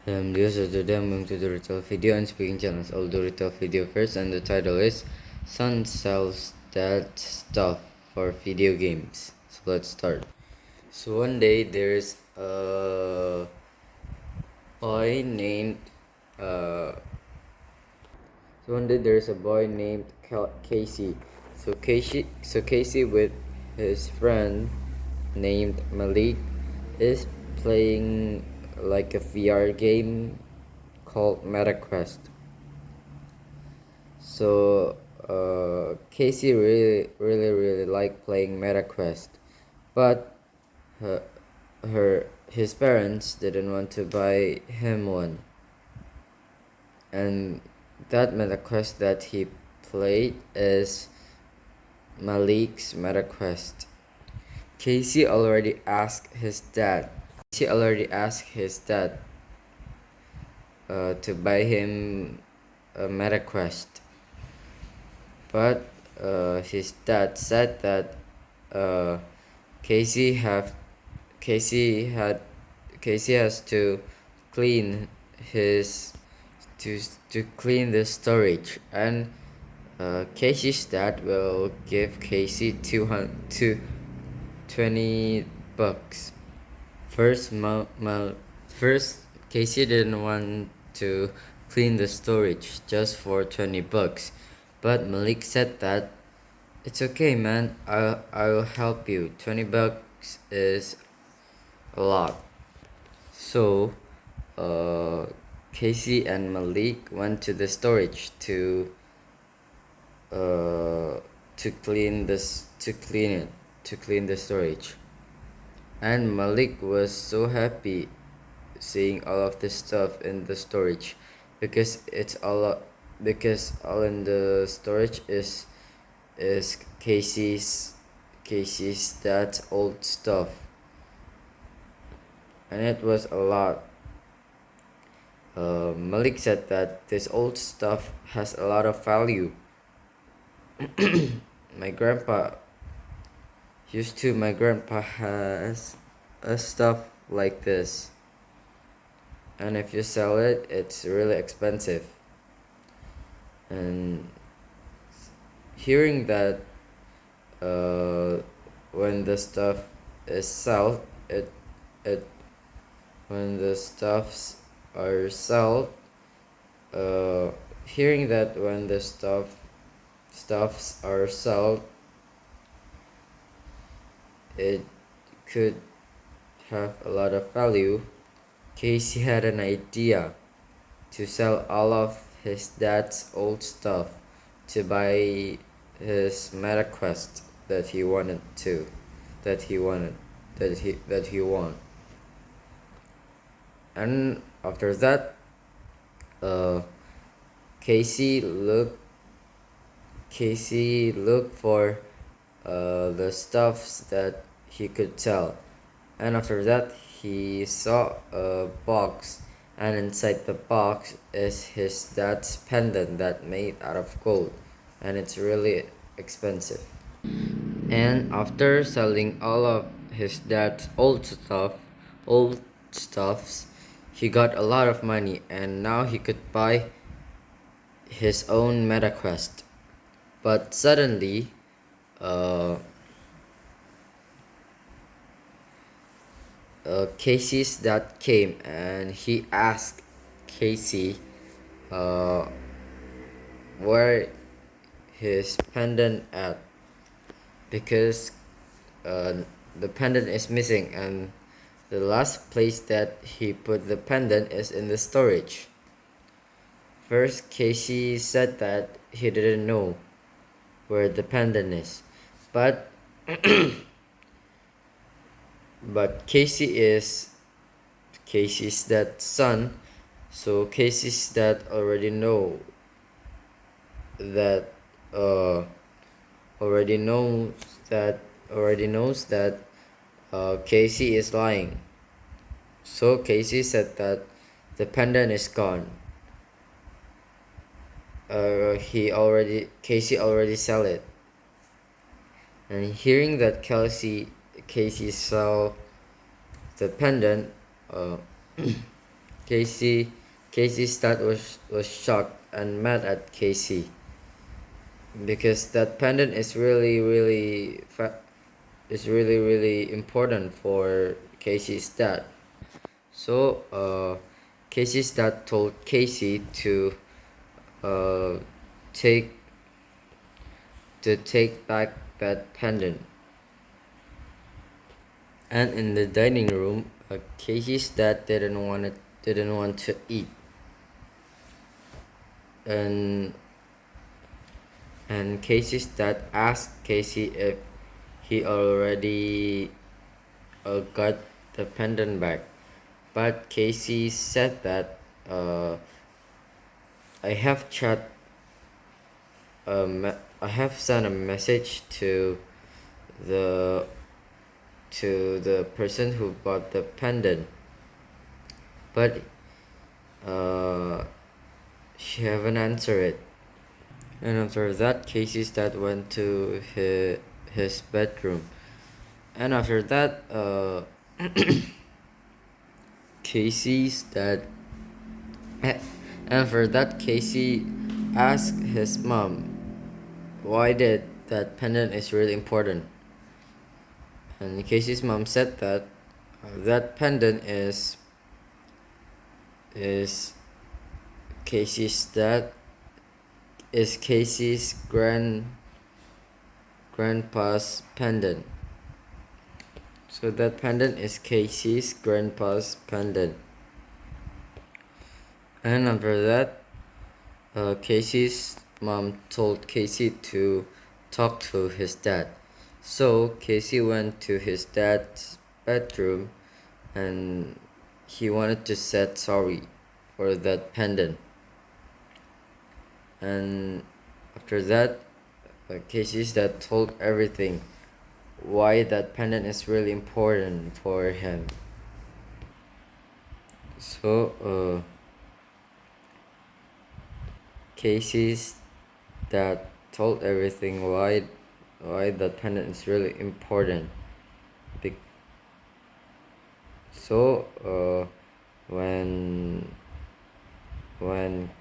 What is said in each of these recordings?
This is today I'm going to do retail video and speaking challenge. I'll do retail video first, and the title is Son Sells That Stuff for Video Games. So let's start. So one day there's a boy named uh Casey. So Casey with his friend named Malik is playing like a VR game called MetaQuest. So Casey really liked playing MetaQuest, but her, his parents didn't want to buy him one, and that MetaQuest that he played is Malik's MetaQuest. Casey already asked his dad. To buy him a MetaQuest, but his dad said that uh, Casey have Casey had Casey has to clean his to clean the storage, and Casey's dad will give Casey 20 bucks. First, Casey didn't want to clean the storage just for 20 bucks, but Malik said that it's okay, man. I'll help you. 20 bucks is a lot. So, Casey and Malik went to the storage to clean the storage. And Malik was so happy seeing all of this stuff in the storage, because all in the storage is Casey's dad's old stuff, and it was a lot. Malik said that this old stuff has a lot of value. My grandpa has a stuff like this, and if you sell it, it's really expensive. And hearing that when the stuff is sold, when the stuffs are sold, hearing that when the stuffs are sold, it could have a lot of value. Casey had an idea to sell all of his dad's old stuff to buy his MetaQuest that he wanted. And after that, uh, Casey looked for the stuffs that he could sell, and after that he saw a box, and inside the box is his dad's pendant that made out of gold, and it's really expensive. And after selling all of his dad's old stuffs, he got a lot of money, and now he could buy his own MetaQuest. But suddenly, Casey's dad came, and he asked Casey where his pendant at, because the pendant is missing, and the last place that he put the pendant is in the storage. First, Casey said that he didn't know where the pendant is, but Casey's dad's son, so Casey's dad already knows that Casey is lying. So Casey said that the pendant is gone. Casey already sell it. And hearing that Casey saw the pendant, Casey Casey's dad was shocked and mad at Casey because that pendant is really important for Casey's dad. So Casey's dad told Casey uh, take take back that pendant. And in the dining room, Casey's dad didn't want to eat, and Casey's dad asked Casey if he already got the pendant back, but Casey said that I have chat I have sent a message the the person who bought the pendant, but she haven't answered it. And after that, Casey's dad went to his bedroom. And after that, Casey's dad, and after that, Casey asked his mom why did that pendant is really important. And Casey's mom said that that pendant is Casey's dad is Casey's grandpa's pendant. So that pendant is Casey's grandpa's pendant. And after that, Casey's mom told Casey to talk to his dad. So Casey went to his dad's bedroom and he wanted to say sorry for that pendant. And after that, Casey's dad told everything why that pendant is really important for him. So Casey's dad told everything why that pendant is really important. So when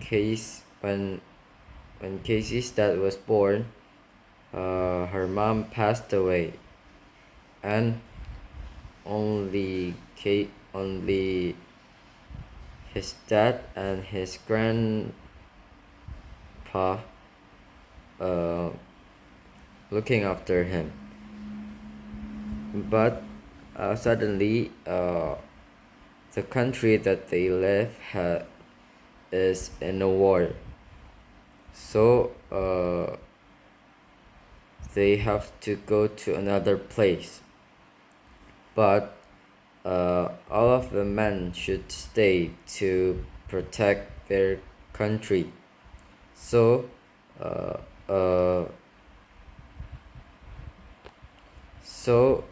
Casey's dad was born, her mom passed away, and only his dad and his grandpa looking after him. But suddenly, the country that they live is in a war. So they have to go to another place. But all of the men should stay to protect their country. So so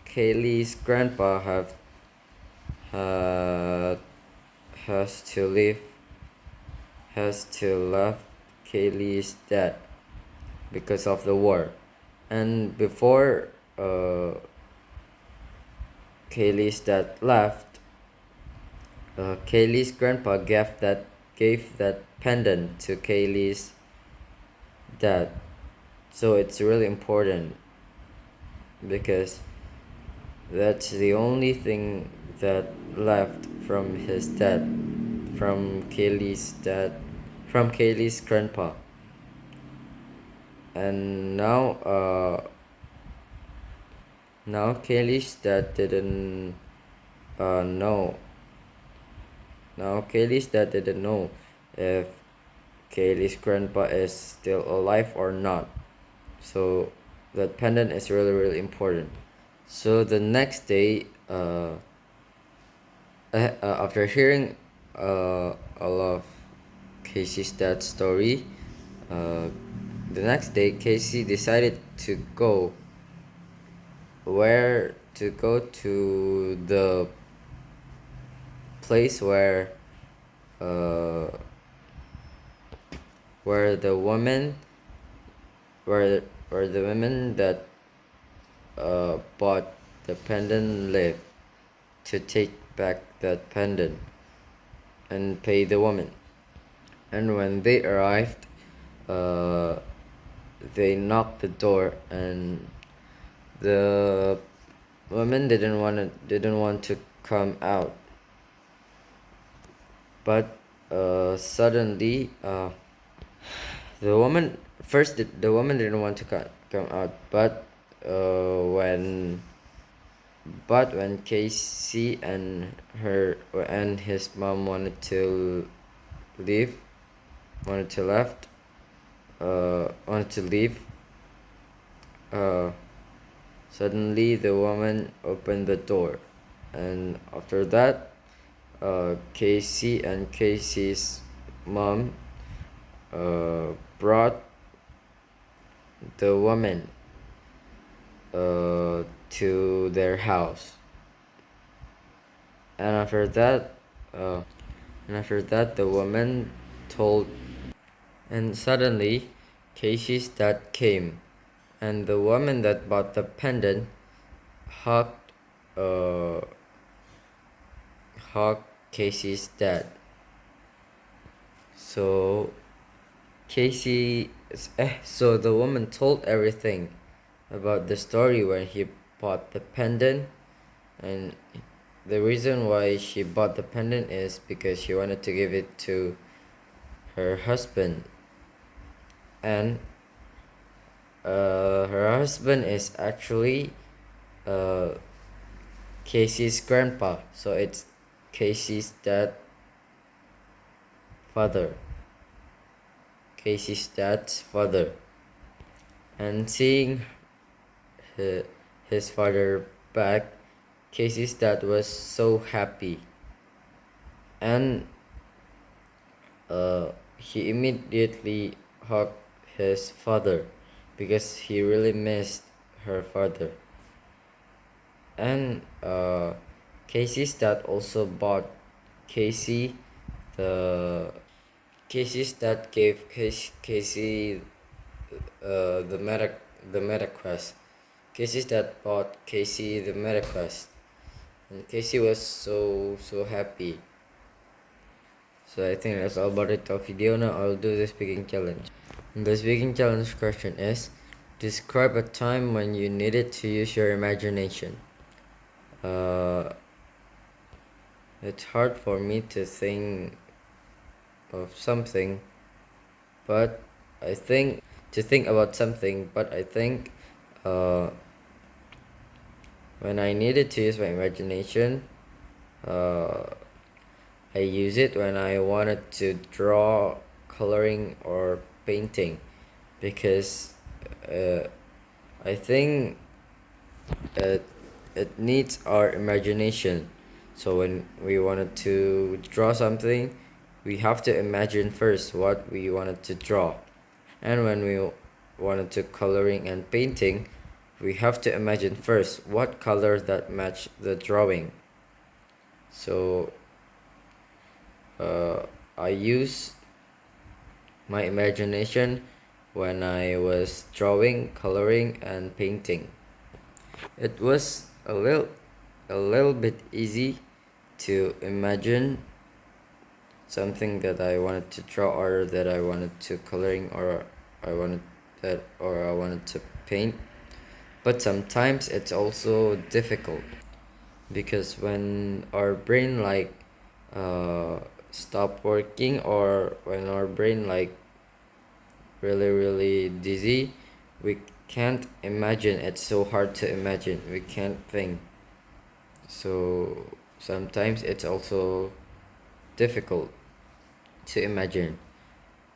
Kaylee's grandpa has to left Kaylee's dad because of the war. And before Kaylee's dad left, Kaylee's grandpa gave that pendant to Kaylee's dad. So it's really important because that's the only thing that left from his dad, from Kaylee's grandpa. And now Kaylee's dad didn't know. Now Kaylee's dad didn't know if Kaylee's grandpa is still alive or not. So that pendant is really important. So the next day, after hearing all of Casey's dad's story, the next day Casey decided to go to the place where the woman where the women that bought the pendant lived, to take back that pendant. and pay the woman. And when they arrived, uh, they knocked the door, and the woman didn't want to come out. But suddenly, the woman the woman didn't want to come out. When when Casey and his mom leave, wanted to left, wanted to leave, uh, suddenly the woman opened the door, and after that, Casey and Casey's mom brought the woman to their house, and after that, the woman told, and suddenly, Casey's dad came, and the woman that bought the pendant hugged, uh, hugged Casey's dad. So so the woman told everything about the story when he bought the pendant, and the reason why she bought the pendant is because she wanted to give it to her husband, and her husband is actually uh, Casey's grandpa, so it's Casey's father, Casey's dad's father, and seeing his father back, Casey's dad was so happy, and he immediately hugged his father because he really missed her father. And Casey's dad also bought Casey the Casey's dad gave Casey the meta quest. Casey's dad bought Casey the meta quest, and Casey was so happy. So I think that's all about it of video. Now I'll do the speaking challenge. And the speaking challenge question is: describe a time when you needed to use your imagination. It's hard for me to think of something, but I think about something, but I think when I needed to use my imagination, I use it when I wanted to draw, coloring, or painting, because I think it needs our imagination. So when we wanted to draw something, we have to imagine first what we wanted to draw. And when we wanted to coloring and painting, we have to imagine first what colors that match the drawing. So I use my imagination when I was drawing, coloring, and painting. It was a little bit easy to imagine something that I wanted to draw, or that I wanted to coloring, or I wanted to paint. But sometimes it's also difficult, because when our brain stop working, or when our brain really dizzy, we can't imagine. It's so hard to imagine. We can't think. So sometimes it's also difficult to imagine.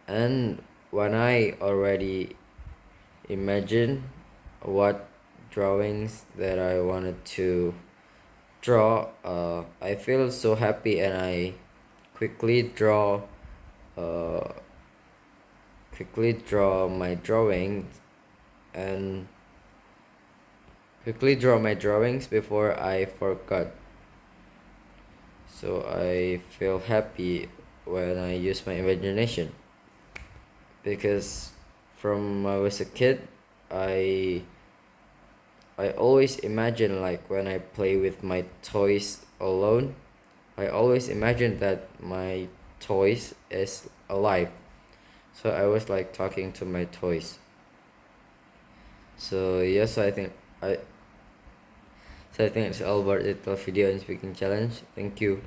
And when I already imagine what drawings that I wanted to draw, I feel so happy, and I quickly draw my drawings, and quickly draw my drawings before I forgot. So I feel happy when I use my imagination, because from I was a kid, I always imagine, like when I play with my toys alone, I always imagined that my toys is alive. So I was like talking to my toys. So yes, I so I think it's all about it for video and speaking challenge. Thank you.